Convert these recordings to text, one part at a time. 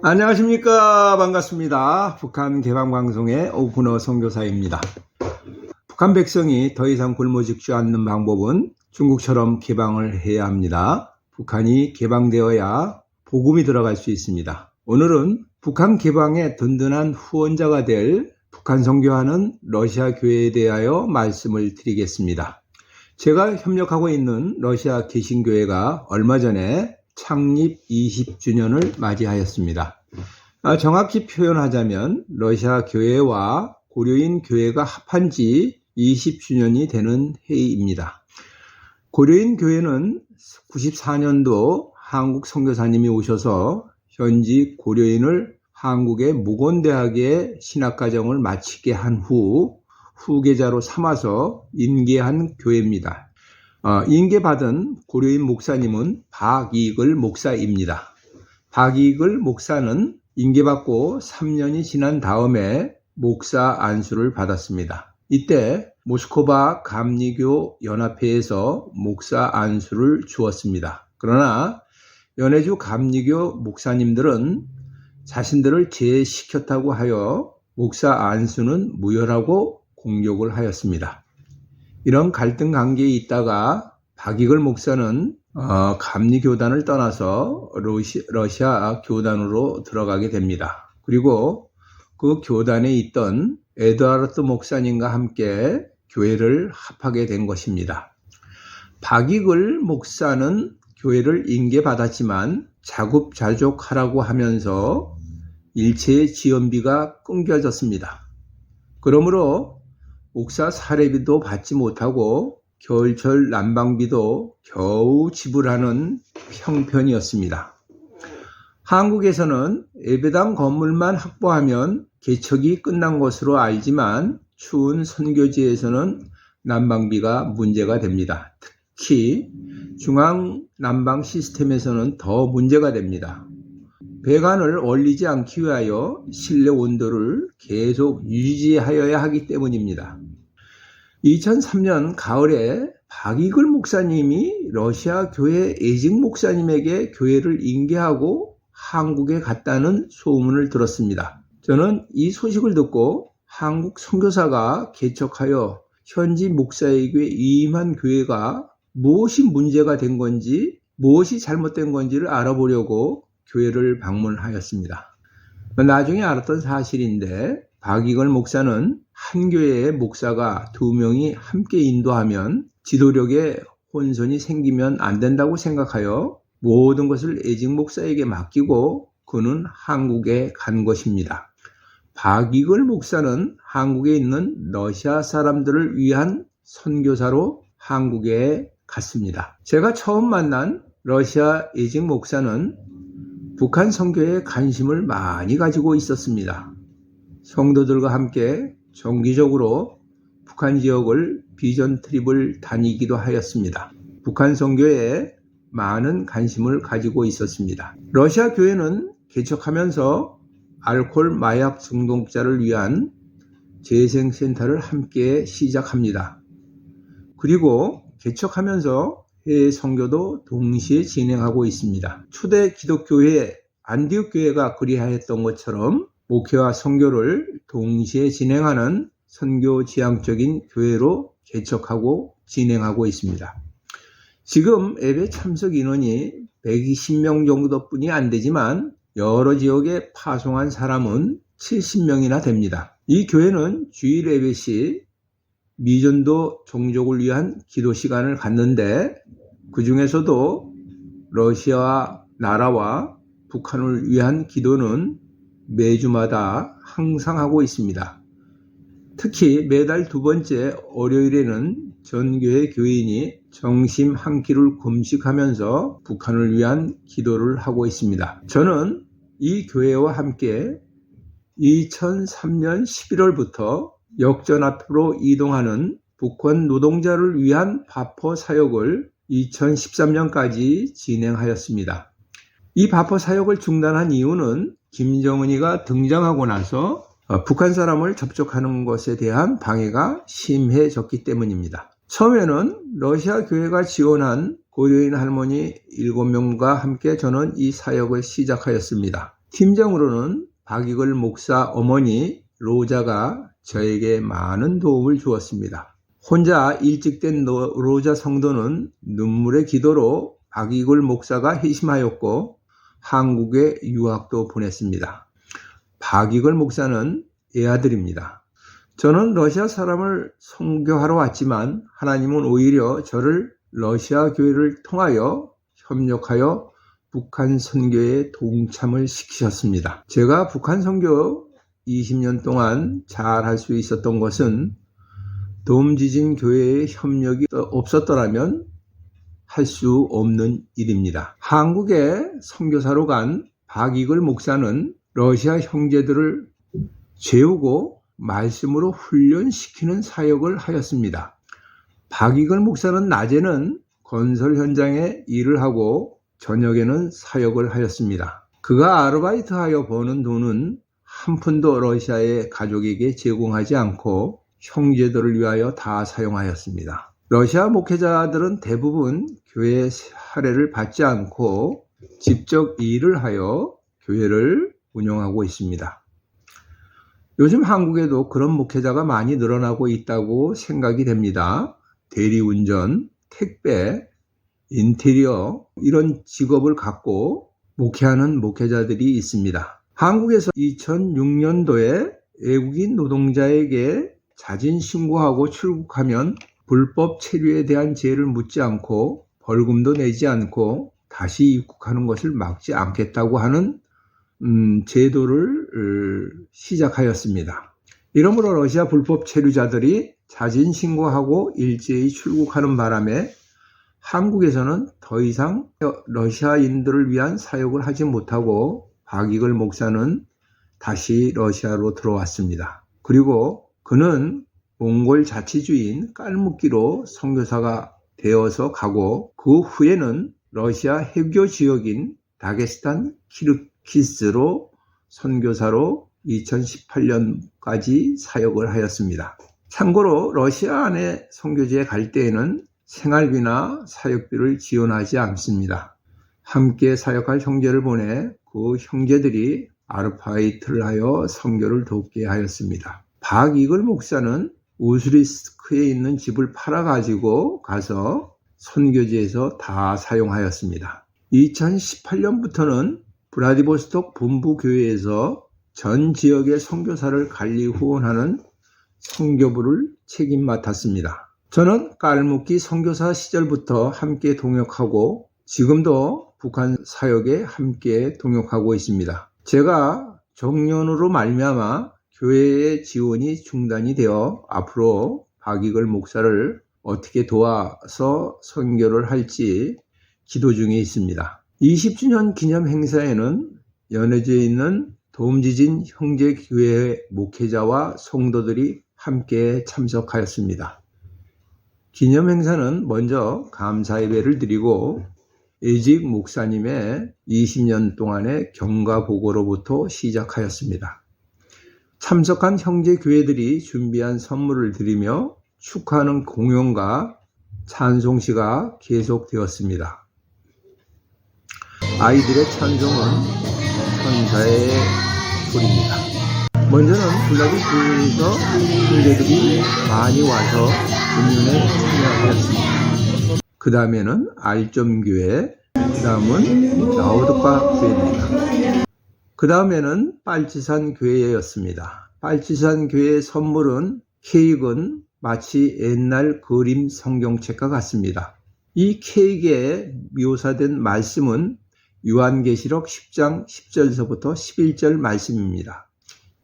안녕하십니까. 반갑습니다. 북한 개방방송의 오픈어 선교사입니다. 북한 백성이 더 이상 굶어 죽지 않는 방법은 중국처럼 개방을 해야 합니다. 북한이 개방되어야 복음이 들어갈 수 있습니다. 오늘은 북한 개방의 든든한 후원자가 될 북한 선교하는 러시아 교회에 대하여 말씀을 드리겠습니다. 제가 협력하고 있는 러시아 개신교회가 얼마 전에 창립 20주년을 맞이하였습니다. 정확히 표현하자면 러시아 교회와 고려인 교회가 합한 지 20주년이 되는 해입니다. 고려인 교회는 94년도 한국 선교사님이 오셔서 현지 고려인을 한국의 무건대학의 신학과정을 마치게 한 후 후계자로 삼아서 인계한 교회입니다. 인계받은 고려인 목사님은 박이글 목사입니다. 박이글 목사는 인계받고 3년이 지난 다음에 목사 안수를 받았습니다. 이때 모스크바 감리교 연합회에서 목사 안수를 주었습니다. 그러나 연해주 감리교 목사님들은 자신들을 제시켰다고 하여 목사 안수는 무효라고 공격을 하였습니다. 이런 갈등 관계에 있다가 박이글 목사는 감리교단을 떠나서 러시아 교단으로 들어가게 됩니다. 그리고 그 교단에 있던 에드와르트 목사님과 함께 교회를 합하게 된 것입니다. 박이글 목사는 교회를 인계받았지만 자급자족하라고 하면서 일체의 지원비가 끊겨졌습니다. 그러므로 목사 사례비도 받지 못하고 겨울철 난방비도 겨우 지불하는 형편이었습니다. 한국에서는 예배당 건물만 확보하면 개척이 끝난 것으로 알지만 추운 선교지에서는 난방비가 문제가 됩니다. 특히 중앙 난방 시스템에서는 더 문제가 됩니다. 배관을 얼리지 않기 위하여 실내 온도를 계속 유지하여야 하기 때문입니다. 2003년 가을에 박이글 목사님이 러시아 교회 애직 목사님에게 교회를 인계하고 한국에 갔다는 소문을 들었습니다. 저는 이 소식을 듣고 한국 선교사가 개척하여 현지 목사에게 위임한 교회가 무엇이 문제가 된 건지, 무엇이 잘못된 건지를 알아보려고 교회를 방문하였습니다. 나중에 알았던 사실인데 박이글 목사는 한 교회의 목사가 2명이 함께 인도하면 지도력에 혼선이 생기면 안 된다고 생각하여 모든 것을 애직 목사에게 맡기고 그는 한국에 간 것입니다. 박이글 목사는 한국에 있는 러시아 사람들을 위한 선교사로 한국에 갔습니다. 제가 처음 만난 러시아 애직 목사는 북한 선교에 관심을 많이 가지고 있었습니다. 성도들과 함께 정기적으로 북한 지역을 비전 트립을 다니기도 하였습니다. 북한 선교에 많은 관심을 가지고 있었습니다. 러시아 교회는 개척하면서 알코올 마약 중독자를 위한 재생센터를 함께 시작합니다. 그리고 개척하면서 해외 선교도 동시에 진행하고 있습니다. 초대 기독교회 안디옥 교회가 그리하였던 것처럼 목회와 선교를 동시에 진행하는 선교 지향적인 교회로 개척하고 진행하고 있습니다. 지금 예배 참석 인원이 120명 정도뿐이 안 되지만 여러 지역에 파송한 사람은 70명이나 됩니다. 이 교회는 주일 예배 시 미전도 종족을 위한 기도 시간을 갖는데 그 중에서도 러시아 나라와 북한을 위한 기도는 매주마다 항상 하고 있습니다. 특히 매달 2번째 월요일에는 전교회 교인이 정심 한 끼를 금식하면서 북한을 위한 기도를 하고 있습니다. 저는 이 교회와 함께 2003년 11월부터 역전 앞으로 이동하는 북한 노동자를 위한 바포 사역을 2013년까지 진행하였습니다. 이 바포 사역을 중단한 이유는 김정은이가 등장하고 나서 북한 사람을 접촉하는 것에 대한 방해가 심해졌기 때문입니다. 처음에는 러시아 교회가 지원한 고려인 할머니 7명과 함께 저는 이 사역을 시작하였습니다. 팀장으로는 박이글 목사 어머니 로자가 저에게 많은 도움을 주었습니다. 혼자 일찍 된 로자 성도는 눈물의 기도로 박이글 목사가 회심하였고 한국에 유학도 보냈습니다. 박이글 목사는 애아들입니다. 저는 러시아 사람을 선교하러 왔지만 하나님은 오히려 저를 러시아 교회를 통하여 협력하여 북한 선교에 동참을 시키셨습니다. 제가 북한 선교 20년 동안 잘 할 수 있었던 것은 돔지진 교회의 협력이 없었더라면 할 수 없는 일입니다. 한국에 선교사로 간 박이글 목사는 러시아 형제들을 재우고 말씀으로 훈련시키는 사역을 하였습니다. 박이글 목사는 낮에는 건설 현장에 일을 하고 저녁에는 사역을 하였습니다. 그가 아르바이트하여 버는 돈은 한 푼도 러시아의 가족에게 제공하지 않고 형제들을 위하여 다 사용하였습니다. 러시아 목회자들은 대부분 교회 할애를 받지 않고 직접 일을 하여 교회를 운영하고 있습니다. 요즘 한국에도 그런 목회자가 많이 늘어나고 있다고 생각이 됩니다. 대리운전, 택배, 인테리어 이런 직업을 갖고 목회하는 목회자들이 있습니다. 한국에서 2006년도에 외국인 노동자에게 자진 신고하고 출국하면 불법 체류에 대한 죄를 묻지 않고 벌금도 내지 않고 다시 입국하는 것을 막지 않겠다고 하는 제도를 시작하였습니다. 이러므로 러시아 불법 체류자들이 자진 신고하고 일제히 출국하는 바람에 한국에서는 더 이상 러시아인들을 위한 사역을 하지 못하고 박이글 목사는 다시 러시아로 들어왔습니다. 그리고 그는 몽골 자치주인 깔무키로 선교사가 되어서 가고 그 후에는 러시아 해교 지역인 다게스탄 키르기스로 선교사로 2018년까지 사역을 하였습니다. 참고로 러시아 안에 선교지에 갈 때에는 생활비나 사역비를 지원하지 않습니다. 함께 사역할 형제를 보내 그 형제들이 아르바이트를 하여 선교를 돕게 하였습니다. 박이글 목사는 우스리스크에 있는 집을 팔아가지고 가서 선교지에서 다 사용하였습니다. 2018년부터는 브라디보스톡 본부교회에서 전 지역의 선교사를 관리 후원하는 선교부를 책임 맡았습니다. 저는 깔무키 선교사 시절부터 함께 동역하고 지금도 북한 사역에 함께 동역하고 있습니다. 제가 정년으로 말미암아 교회의 지원이 중단이 되어 앞으로 박이글 목사를 어떻게 도와서 선교를 할지 기도 중에 있습니다. 20주년 기념 행사에는 연해주에 있는 돔지진 형제교회 목회자와 성도들이 함께 참석하였습니다. 기념 행사는 먼저 감사 예배를 드리고 에직 목사님의 20년 동안의 경과 보고로부터 시작하였습니다. 참석한 형제 교회들이 준비한 선물을 드리며 축하하는 공연과 찬송시가 계속되었습니다. 아이들의 찬송은 천사의 소리입니다. 먼저는 블라디보스토크에서 형제들이 많이 와서 공연에 참여하였습니다. 그 다음에는 알점교회, 그 다음은 라오드카 교회입니다. 그 다음에는 빨치산 교회였습니다. 빨치산 교회의 선물은 케이크는 마치 옛날 그림 성경책과 같습니다. 이 케이크에 묘사된 말씀은 요한계시록 10장 10절서부터 11절 말씀입니다.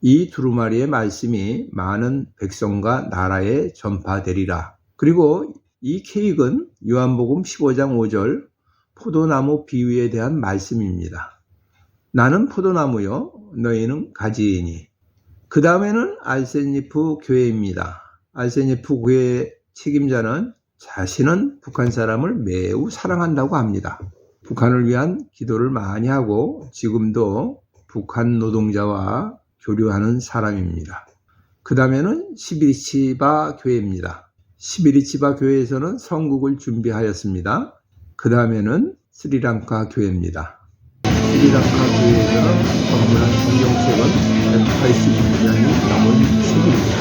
이 두루마리의 말씀이 많은 백성과 나라에 전파되리라. 그리고 이 케이크는 요한복음 15장 5절 포도나무 비유에 대한 말씀입니다. 나는 포도나무요 너희는 가지이니. 그 다음에는 알센니프 교회입니다. 알센니프 교회의 책임자는 자신은 북한 사람을 매우 사랑한다고 합니다. 북한을 위한 기도를 많이 하고 지금도 북한 노동자와 교류하는 사람입니다. 그 다음에는 시비리치바 교회입니다. 시비리치바 교회에서는 선국을 준비하였습니다. 그 다음에는 스리랑카 교회입니다. 스리랑카 교회에서는 건물한 성경책은 180주년이 넘은 시기입니다.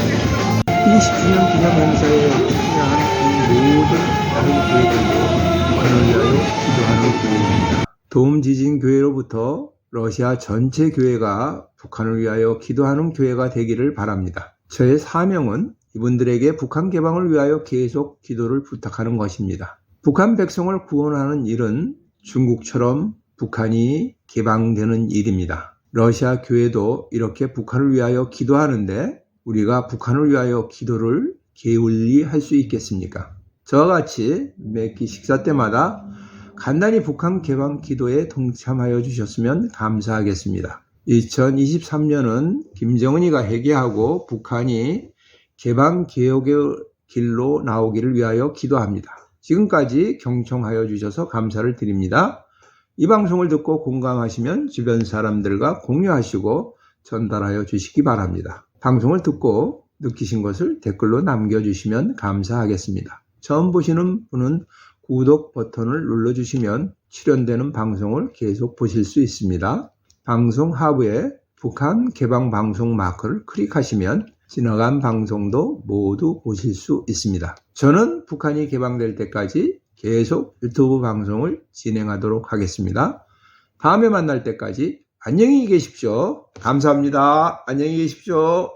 이 10주년 기념 행사에 참여한 모든 다른 교회들도 북한을 위하여 기도하는 교회입니다. 도움지진 교회로부터 러시아 전체 교회가 북한을 위하여 기도하는 교회가 되기를 바랍니다. 저의 사명은 이분들에게 북한 개방을 위하여 계속 기도를 부탁하는 것입니다. 북한 백성을 구원하는 일은 중국처럼 북한이 개방되는 일입니다. 러시아 교회도 이렇게 북한을 위하여 기도하는데 우리가 북한을 위하여 기도를 게을리 할 수 있겠습니까? 저와 같이 매끼 식사 때마다 간단히 북한 개방 기도에 동참하여 주셨으면 감사하겠습니다. 2023년은 김정은이가 회개하고 북한이 개방 개혁의 길로 나오기를 위하여 기도합니다. 지금까지 경청하여 주셔서 감사를 드립니다. 이 방송을 듣고 공감하시면 주변 사람들과 공유하시고 전달하여 주시기 바랍니다. 방송을 듣고 느끼신 것을 댓글로 남겨주시면 감사하겠습니다. 처음 보시는 분은 구독 버튼을 눌러주시면 출연되는 방송을 계속 보실 수 있습니다. 방송 하부에 북한 개방 방송 마크를 클릭하시면 지나간 방송도 모두 보실 수 있습니다. 저는 북한이 개방될 때까지 계속 유튜브 방송을 진행하도록 하겠습니다. 다음에 만날 때까지 안녕히 계십시오. 감사합니다. 안녕히 계십시오.